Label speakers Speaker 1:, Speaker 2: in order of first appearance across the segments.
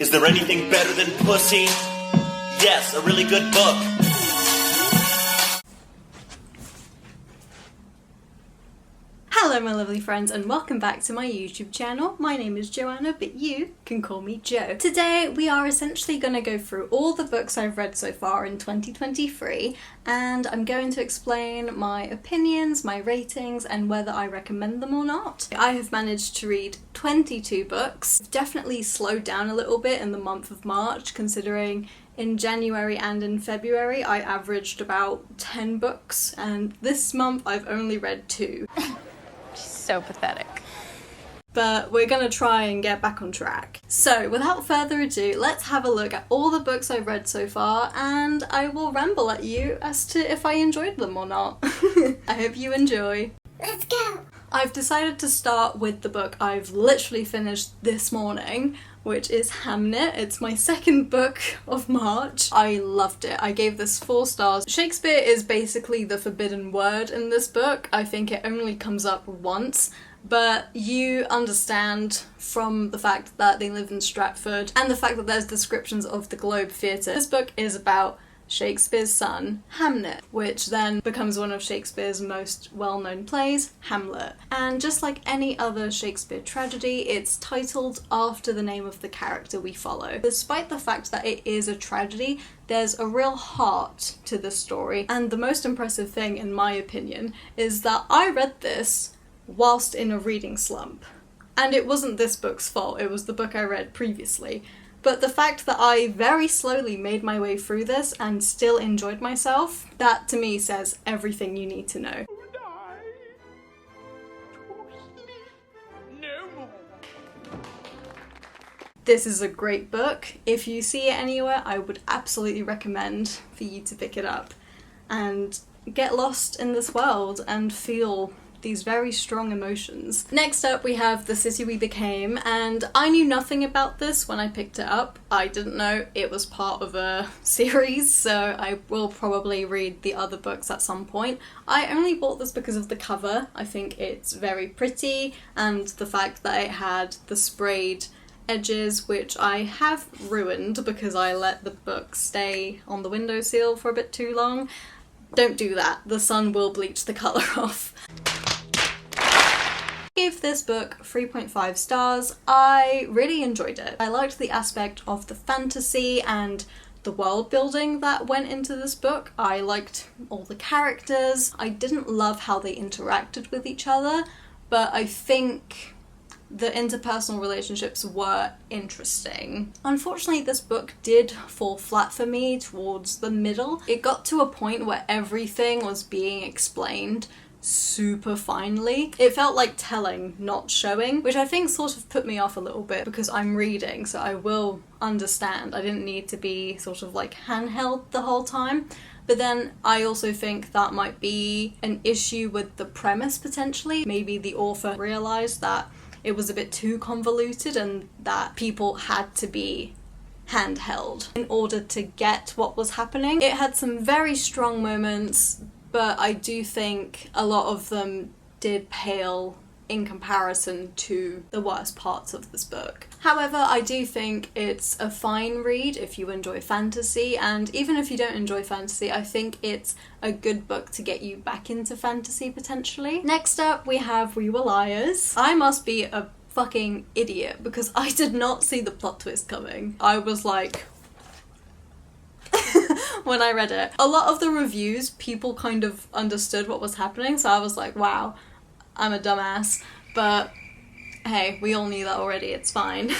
Speaker 1: Is there anything better than pussy? Yes, a really good book.
Speaker 2: Hello my lovely friends and welcome back to my YouTube channel. My name is Joanna, but you can call me Jo. Today we are essentially going to go through all the books I've read so far in 2023 and I'm going to explain my opinions, my ratings and whether I recommend them or not. I have managed to read 22 books. I've definitely slowed down a little bit in the month of March considering in January and in February I averaged about 10 books and this month I've only read 2.
Speaker 3: So pathetic.
Speaker 2: But we're gonna try and get back on track. So without further ado, let's have a look at all the books I've read so far and I will ramble at you as to if I enjoyed them or not. I hope you enjoy.
Speaker 4: Let's go!
Speaker 2: I've decided to start with the book I've literally finished this morning, which is Hamnet. It's my second book of March. I loved it. I gave this 4 stars. Shakespeare is basically the forbidden word in this book. I think it only comes up once, but you understand from the fact that they live in Stratford and the fact that there's descriptions of the Globe Theatre. This book is about Shakespeare's son, Hamnet, which then becomes one of Shakespeare's most well-known plays, Hamlet. And just like any other Shakespeare tragedy, it's titled after the name of the character we follow. Despite the fact that it is a tragedy, there's a real heart to the story, and the most impressive thing, in my opinion, is that I read this whilst in a reading slump. And it wasn't this book's fault, it was the book I read previously. But the fact that I very slowly made my way through this and still enjoyed myself, that to me says everything you need to know. This is a great book. If you see it anywhere, I would absolutely recommend for you to pick it up and get lost in this world and feel these very strong emotions. Next up we have The City We Became, and I knew nothing about this when I picked it up. I didn't know it was part of a series, so I will probably read the other books at some point. I only bought this because of the cover. I think it's very pretty and the fact that it had the sprayed edges, which I have ruined because I let the book stay on the windowsill for a bit too long. Don't do that, the sun will bleach the colour off. I gave this book 3.5 stars. I really enjoyed it. I liked the aspect of the fantasy and the world building that went into this book. I liked all the characters. I didn't love how they interacted with each other, but I think the interpersonal relationships were interesting. Unfortunately, this book did fall flat for me towards the middle. It got to a point where everything was being explained super finely. It felt like telling, not showing, which I think sort of put me off a little bit because I'm reading, so I will understand. I didn't need to be sort of like handheld the whole time. But then I also think that might be an issue with the premise potentially. Maybe the author realised that it was a bit too convoluted and that people had to be handheld in order to get what was happening. It had some very strong moments, but I do think a lot of them did pale in comparison to the worst parts of this book. However, I do think it's a fine read if you enjoy fantasy, and even if you don't enjoy fantasy, I think it's a good book to get you back into fantasy potentially. Next up, we have We Were Liars. I must be a fucking idiot because I did not see the plot twist coming. I was like, when I read it. A lot of the reviews, people kind of understood what was happening, so I was like, wow, I'm a dumbass. But hey, we all knew that already, it's fine.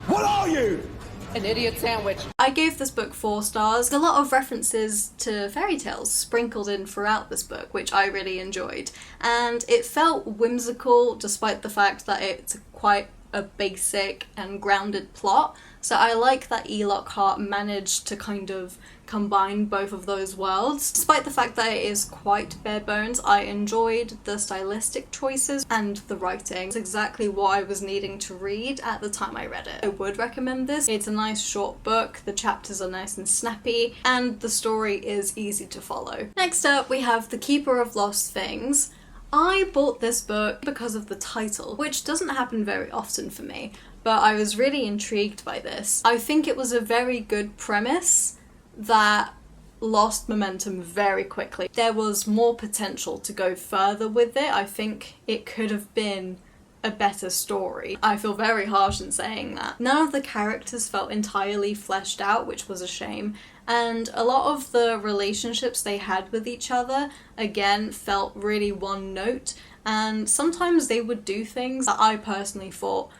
Speaker 5: What are you?
Speaker 3: An idiot sandwich.
Speaker 2: I gave this book 4 stars. A lot of references to fairy tales sprinkled in throughout this book, which I really enjoyed. And it felt whimsical despite the fact that it's quite a basic and grounded plot. So I like that E.Lockhart managed to kind of combine both of those worlds. Despite the fact that it is quite bare bones, I enjoyed the stylistic choices and the writing. It's exactly what I was needing to read at the time I read it. I would recommend this. It's a nice short book, the chapters are nice and snappy, and the story is easy to follow. Next up we have The Keeper of Lost Things. I bought this book because of the title, which doesn't happen very often for me, but I was really intrigued by this. I think it was a very good premise that lost momentum very quickly. There was more potential to go further with it. I think it could have been a better story. I feel very harsh in saying that. None of the characters felt entirely fleshed out, which was a shame, and a lot of the relationships they had with each other, again, felt really one note, and sometimes they would do things that I personally thought,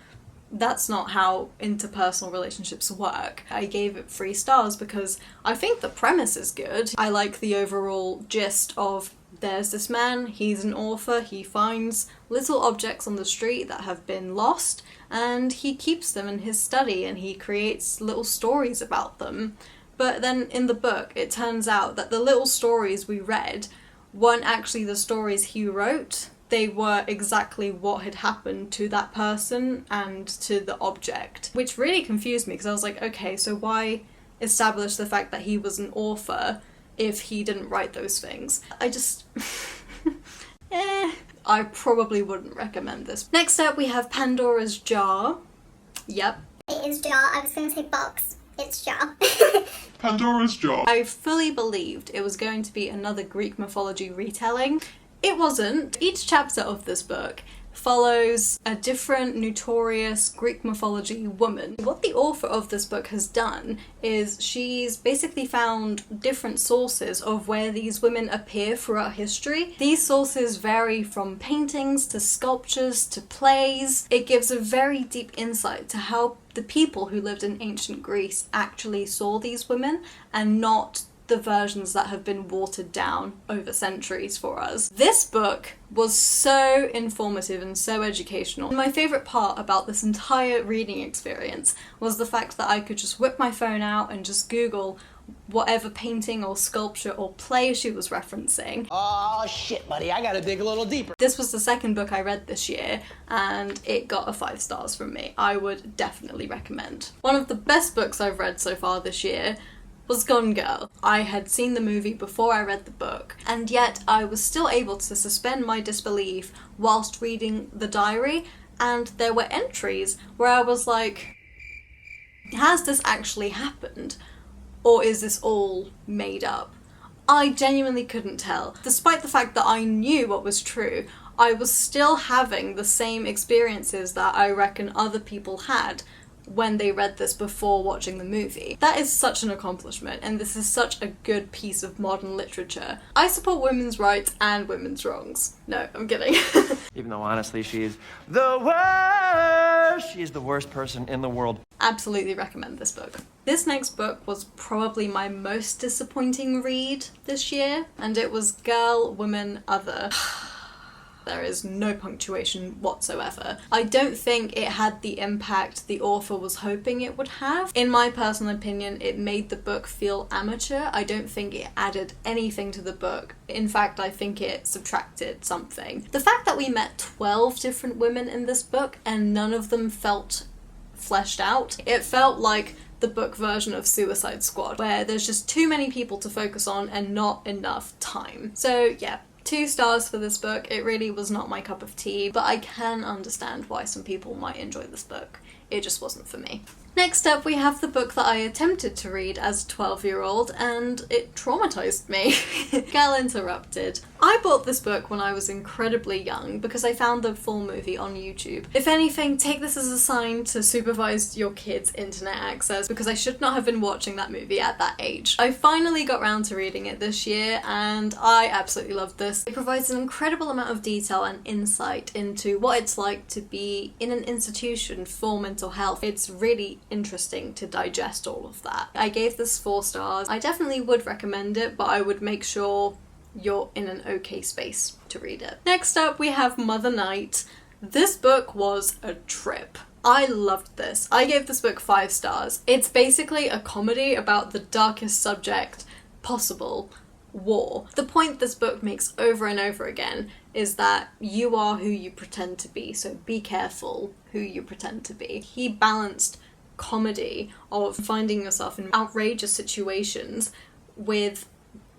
Speaker 2: that's not how interpersonal relationships work. I gave it 3 stars because I think the premise is good. I like the overall gist of there's this man, he's an author, he finds little objects on the street that have been lost and he keeps them in his study and he creates little stories about them. But then in the book it turns out that the little stories we read weren't actually the stories he wrote. They were exactly what had happened to that person and to the object, which really confused me because I was like, okay, so why establish the fact that he was an author if he didn't write those things? I just... I probably wouldn't recommend this. Next up we have Pandora's Jar. Yep.
Speaker 4: It is jar. I was going to say box. It's jar.
Speaker 5: Pandora's Jar.
Speaker 2: I fully believed it was going to be another Greek mythology retelling. It wasn't. Each chapter of this book follows a different notorious Greek mythology woman. What the author of this book has done is she's basically found different sources of where these women appear throughout history. These sources vary from paintings to sculptures to plays. It gives a very deep insight to how the people who lived in ancient Greece actually saw these women and not the versions that have been watered down over centuries for us. This book was so informative and so educational. My favourite part about this entire reading experience was the fact that I could just whip my phone out and just Google whatever painting or sculpture or play she was referencing.
Speaker 6: Oh shit, buddy, I gotta dig a little deeper.
Speaker 2: This was the second book I read this year and it got a 5 stars from me. I would definitely recommend. One of the best books I've read so far this year was Gone Girl. I had seen the movie before I read the book, and yet I was still able to suspend my disbelief whilst reading the diary, and there were entries where I was like, has this actually happened? Or is this all made up? I genuinely couldn't tell. Despite the fact that I knew what was true, I was still having the same experiences that I reckon other people had when they read this before watching the movie. That is such an accomplishment, and this is such a good piece of modern literature. I support women's rights and women's wrongs. No, I'm kidding.
Speaker 7: Even though honestly she's the worst. She's the worst person in the world.
Speaker 2: Absolutely recommend this book. This next book was probably my most disappointing read this year, and it was Girl, Woman, Other. There is no punctuation whatsoever. I don't think it had the impact the author was hoping it would have. In my personal opinion, it made the book feel amateur. I don't think it added anything to the book. In fact, I think it subtracted something. The fact that we met 12 different women in this book and none of them felt fleshed out, it felt like the book version of Suicide Squad, where there's just too many people to focus on and not enough time. So yeah, 2 stars for this book. It really was not my cup of tea, but I can understand why some people might enjoy this book. It just wasn't for me. Next up, we have the book that I attempted to read as a 12-year-old, and it traumatized me. Girl Interrupted. I bought this book when I was incredibly young because I found the full movie on YouTube. If anything, take this as a sign to supervise your kids' internet access because I should not have been watching that movie at that age. I finally got round to reading it this year and I absolutely loved this. It provides an incredible amount of detail and insight into what it's like to be in an institution for mental health. It's really interesting to digest all of that. I gave this 4 stars. I definitely would recommend it, but I would make sure you're in an okay space to read it. Next up, we have Mother Night. This book was a trip. I loved this. I gave this book 5 stars. It's basically a comedy about the darkest subject possible, war. The point this book makes over and over again is that you are who you pretend to be, so be careful who you pretend to be. He balanced comedy of finding yourself in outrageous situations with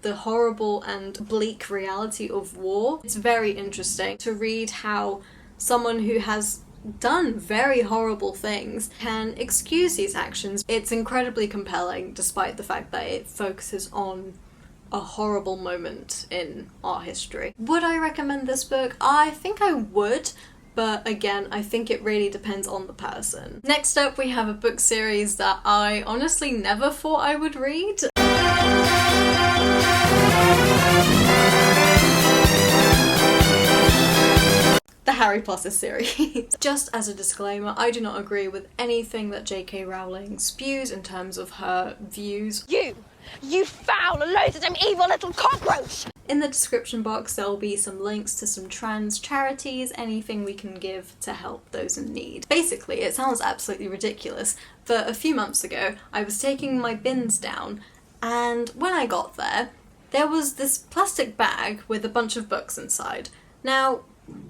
Speaker 2: the horrible and bleak reality of war. It's very interesting to read how someone who has done very horrible things can excuse these actions. It's incredibly compelling despite the fact that it focuses on a horrible moment in our history. Would I recommend this book? I think I would, but again, I think it really depends on the person. Next up, we have a book series that I honestly never thought I would read. The Harry Potter series. Just as a disclaimer, I do not agree with anything that J.K. Rowling spews in terms of her views.
Speaker 3: You foul, loathsome, evil little cockroach!
Speaker 2: In the description box there will be some links to some trans charities, anything we can give to help those in need. Basically, it sounds absolutely ridiculous, but a few months ago I was taking my bins down, and when I got there, there was this plastic bag with a bunch of books inside. Now,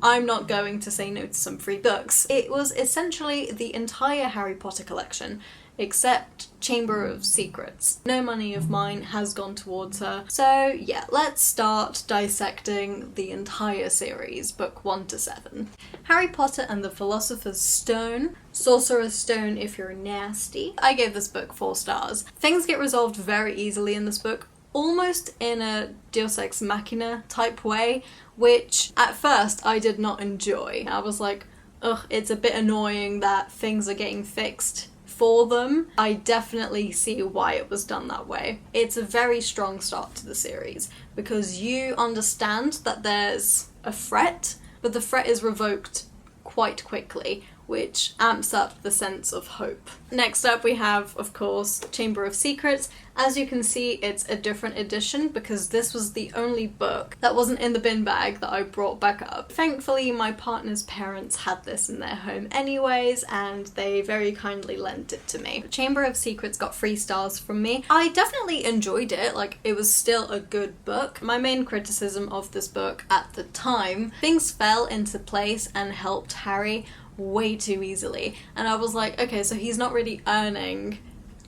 Speaker 2: I'm not going to say no to some free books. It was essentially the entire Harry Potter collection, except Chamber of Secrets. No money of mine has gone towards her. So yeah, let's start dissecting the entire series, book 1 to 7. Harry Potter and the Philosopher's Stone, Sorcerer's Stone if you're nasty. I gave this book 4 stars. Things get resolved very easily in this book, almost in a Deus Ex Machina type way, which at first I did not enjoy. I was like, ugh, it's a bit annoying that things are getting fixed for them. I definitely see why it was done that way. It's a very strong start to the series because you understand that there's a threat, but the threat is revoked quite quickly, which amps up the sense of hope. Next up we have, of course, Chamber of Secrets. As you can see, it's a different edition because this was the only book that wasn't in the bin bag that I brought back up. Thankfully, my partner's parents had this in their home anyways, and they very kindly lent it to me. Chamber of Secrets got 3 stars from me. I definitely enjoyed it, like it was still a good book. My main criticism of this book at the time, things fell into place and helped Harry way too easily, and I was like, okay, so he's not really earning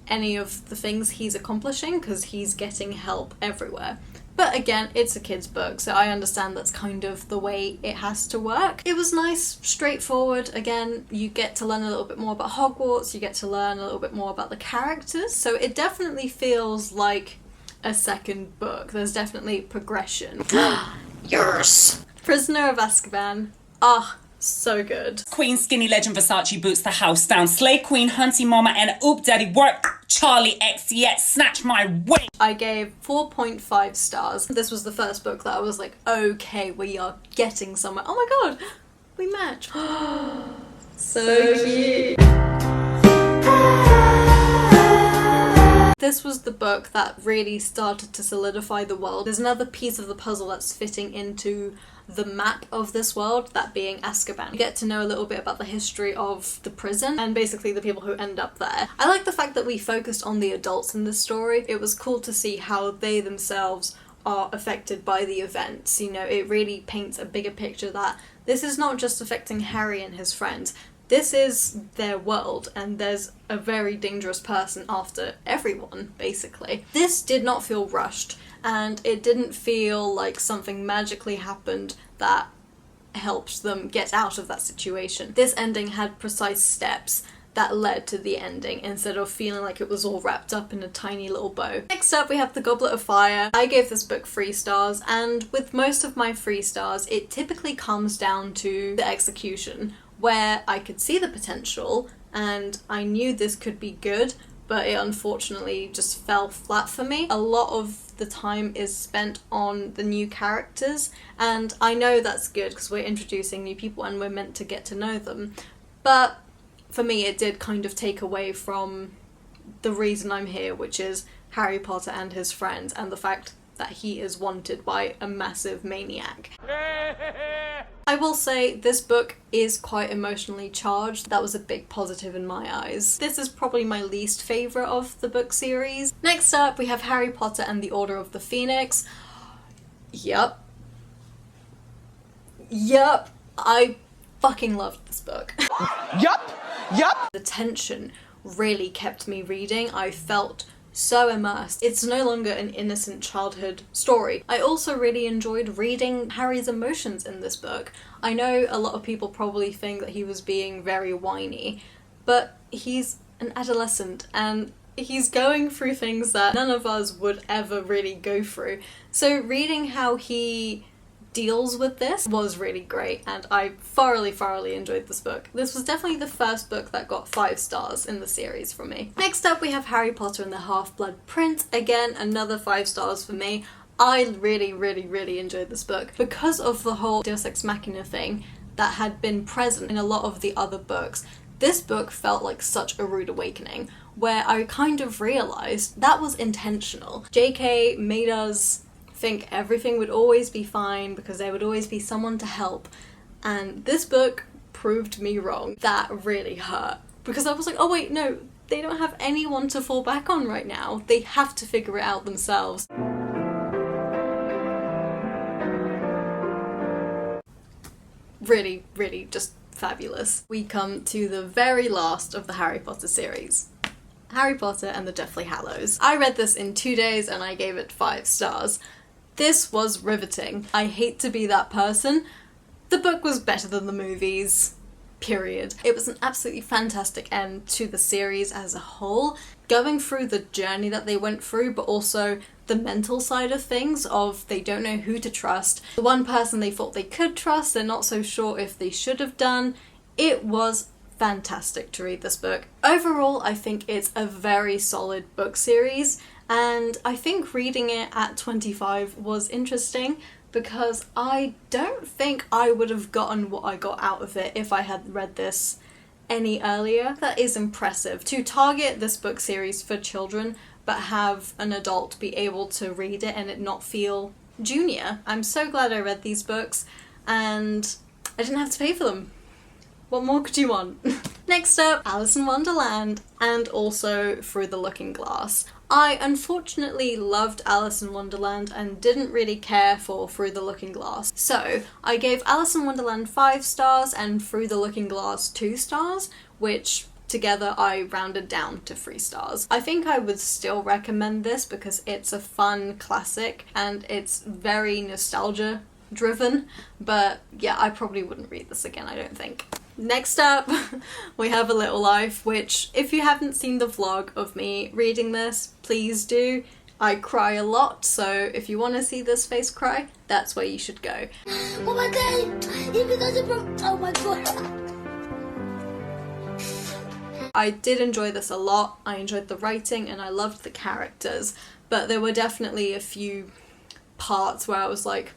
Speaker 2: any of the things he's accomplishing because he's getting help everywhere. But again, it's a kid's book, so I understand that's kind of the way it has to work. It was nice, straightforward. Again, you get to learn a little bit more about Hogwarts, you get to learn a little bit more about the characters, so it definitely feels like a second book. There's definitely progression. Yes! Prisoner of Azkaban. So good.
Speaker 8: Queen Skinny Legend Versace boots the house down. Slay Queen Hunty Mama and Oop Daddy work. Charlie XCX snatch my wing.
Speaker 2: I gave 4.5 stars. This was the first book that I was like, okay, we are getting somewhere. Oh my god, we match. So cute. This was the book that really started to solidify the world. There's another piece of the puzzle that's fitting into the map of this world, that being Azkaban. You get to know a little bit about the history of the prison and basically the people who end up there. I like the fact that we focused on the adults in this story. It was cool to see how they themselves are affected by the events. You know, it really paints a bigger picture that this is not just affecting Harry and his friends. This is their world, and there's a very dangerous person after everyone, basically. This did not feel rushed, and it didn't feel like something magically happened that helped them get out of that situation. This ending had precise steps that led to the ending instead of feeling like it was all wrapped up in a tiny little bow. Next up we have the Goblet of Fire. I gave this book 3 stars, and with most of my 3 stars it typically comes down to the execution, where I could see the potential and I knew this could be good, but it unfortunately just fell flat for me. A lot of the time is spent on the new characters, and I know that's good because we're introducing new people and we're meant to get to know them, but for me it did kind of take away from the reason I'm here, which is Harry Potter and his friends and the fact that he is wanted by a massive maniac. I will say this book is quite emotionally charged. That was a big positive in my eyes. This is probably my least favourite of the book series. Next up we have Harry Potter and the Order of the Phoenix. Yup, I fucking loved this book.
Speaker 6: Yup.
Speaker 2: The tension really kept me reading. I felt so immersed. It's no longer an innocent childhood story. I also really enjoyed reading Harry's emotions in this book. I know a lot of people probably think that he was being very whiny, but he's an adolescent and he's going through things that none of us would ever really go through. So reading how he deals with this was really great, and I thoroughly enjoyed this book. This was definitely the first book that got 5 stars in the series from me. Next up we have Harry Potter and the Half-Blood Prince. Again, another 5 stars for me. I really enjoyed this book because of the whole Deus Ex Machina thing that had been present in a lot of the other books. This book felt like such a rude awakening, where I kind of realised that was intentional. JK made us think everything would always be fine because there would always be someone to help, and this book proved me wrong. That really hurt, because I was like, oh wait, no, they don't have anyone to fall back on right now. They have to figure it out themselves. Really just fabulous. We come to the very last of the Harry Potter series. Harry Potter and the Deathly Hallows. I read this in 2 days and I gave it 5 stars. This was riveting. I hate to be that person. The book was better than the movies, period. It was an absolutely fantastic end to the series as a whole, going through the journey that they went through, but also the mental side of things, of they don't know who to trust. The one person they thought they could trust, they're not so sure if they should have done. It was fantastic to read this book. Overall, I think it's a very solid book series, and I think reading it at 25 was interesting because I don't think I would have gotten what I got out of it if I had read this any earlier. That is impressive. To target this book series for children but have an adult be able to read it and it not feel junior. I'm so glad I read these books and I didn't have to pay for them. What more could you want? Next up, Alice in Wonderland, and also Through the Looking Glass. I unfortunately loved Alice in Wonderland and didn't really care for Through the Looking Glass. So I gave Alice in Wonderland 5 stars and Through the Looking Glass 2 stars, which together I rounded down to 3 stars. I think I would still recommend this because it's a fun classic and it's very nostalgia driven, but yeah, I probably wouldn't read this again, I don't think. Next up, we have A Little Life, which if you haven't seen the vlog of me reading this, please do. I cry a lot, so if you want to see this face cry, that's where you should go.
Speaker 4: Oh my god! Oh my god!
Speaker 2: I did enjoy this a lot. I enjoyed the writing and I loved the characters, but there were definitely a few parts where I was like,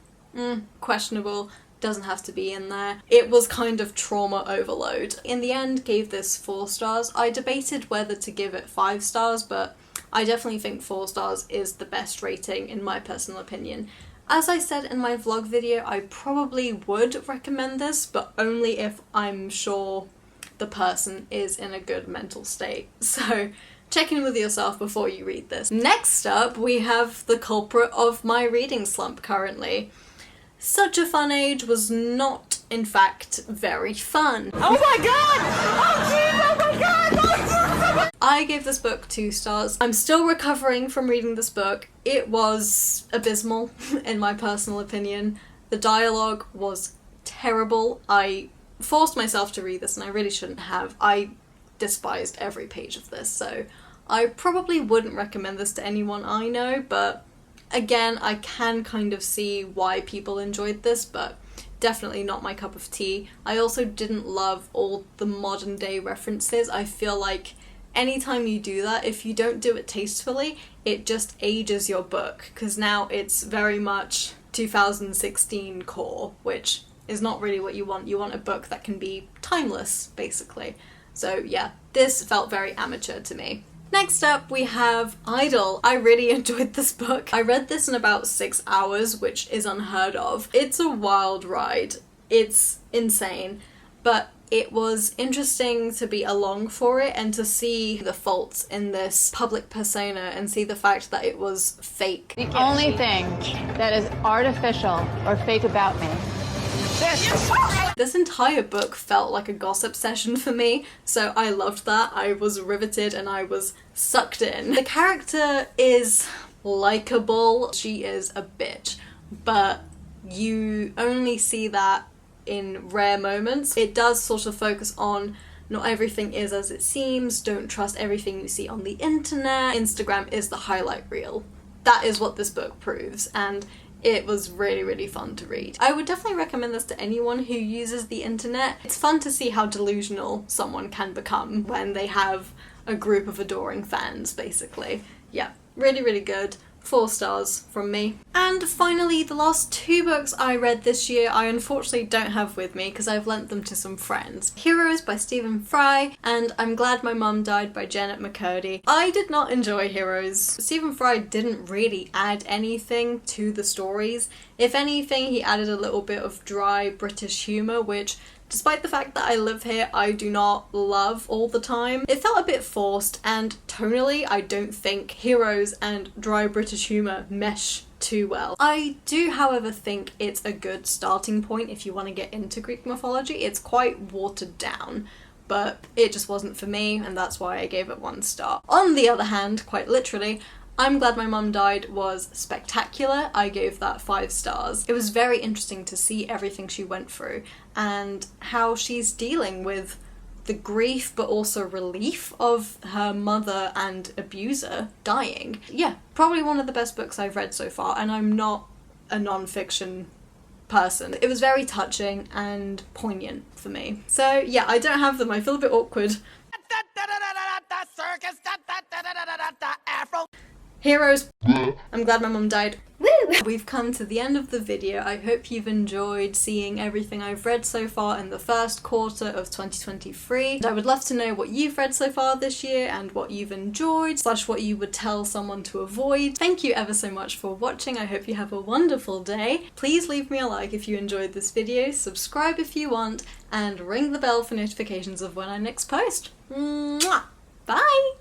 Speaker 2: questionable. Doesn't have to be in there. It was kind of trauma overload. In the end, gave this 4 stars. I debated whether to give it 5 stars, but I definitely think 4 stars is the best rating in my personal opinion. As I said in my vlog video, I probably would recommend this, but only if I'm sure the person is in a good mental state. So check in with yourself before you read this. Next up, we have the culprit of my reading slump currently. Such a Fun Age was not, in fact, very fun.
Speaker 3: Oh my god! Oh jeez! Oh my god! Oh, jeez.
Speaker 2: I gave this book 2 stars. I'm still recovering from reading this book. It was abysmal, in my personal opinion. The dialogue was terrible. I forced myself to read this and I really shouldn't have. I despised every page of this, so I probably wouldn't recommend this to anyone I know, but again, I can kind of see why people enjoyed this, but definitely not my cup of tea. I also didn't love all the modern day references. I feel like anytime you do that, if you don't do it tastefully, it just ages your book, because now it's very much 2016 core, which is not really what you want. You want a book that can be timeless, basically. So yeah, this felt very amateur to me. Next up, we have Idol. I really enjoyed this book. I read this in about 6 hours, which is unheard of. It's a wild ride. It's insane, but it was interesting to be along for it and to see the faults in this public persona and see the fact that it was fake.
Speaker 9: The only thing that is artificial or fake about me
Speaker 2: This entire book felt like a gossip session for me, so I loved that. I was riveted and I was sucked in. The character is likable. She is a bitch, but you only see that in rare moments. It does sort of focus on not everything is as it seems, don't trust everything you see on the internet. Instagram is the highlight reel. That is what this book proves, and it was really, really fun to read. I would definitely recommend this to anyone who uses the internet. It's fun to see how delusional someone can become when they have a group of adoring fans, basically. Yeah, really, really good. 4 stars from me. And finally, the last 2 books I read this year I unfortunately don't have with me because I've lent them to some friends. Heroes by Stephen Fry and I'm Glad My Mum Died by Janet McCurdy. I did not enjoy Heroes. Stephen Fry didn't really add anything to the stories. If anything, he added a little bit of dry British humour, which despite the fact that I live here, I do not love all the time. It felt a bit forced, and tonally, I don't think Heroes and dry British humour mesh too well. I do, however, think it's a good starting point if you want to get into Greek mythology. It's quite watered down, but it just wasn't for me, and that's why I gave it 1 star. On the other hand, quite literally, I'm Glad My Mum Died was spectacular. I gave that 5 stars. It was very interesting to see everything she went through and how she's dealing with the grief but also relief of her mother and abuser dying. Yeah, probably one of the best books I've read so far, and I'm not a non-fiction person. It was very touching and poignant for me. So yeah, I don't have them. I feel a bit awkward. Heroes. I'm Glad My Mum Died. Woo! We've come to the end of the video. I hope you've enjoyed seeing everything I've read so far in the first quarter of 2023. I would love to know what you've read so far this year and what you've enjoyed, / what you would tell someone to avoid. Thank you ever so much for watching. I hope you have a wonderful day. Please leave me a like if you enjoyed this video, subscribe if you want, and ring the bell for notifications of when I next post. Mwah! Bye!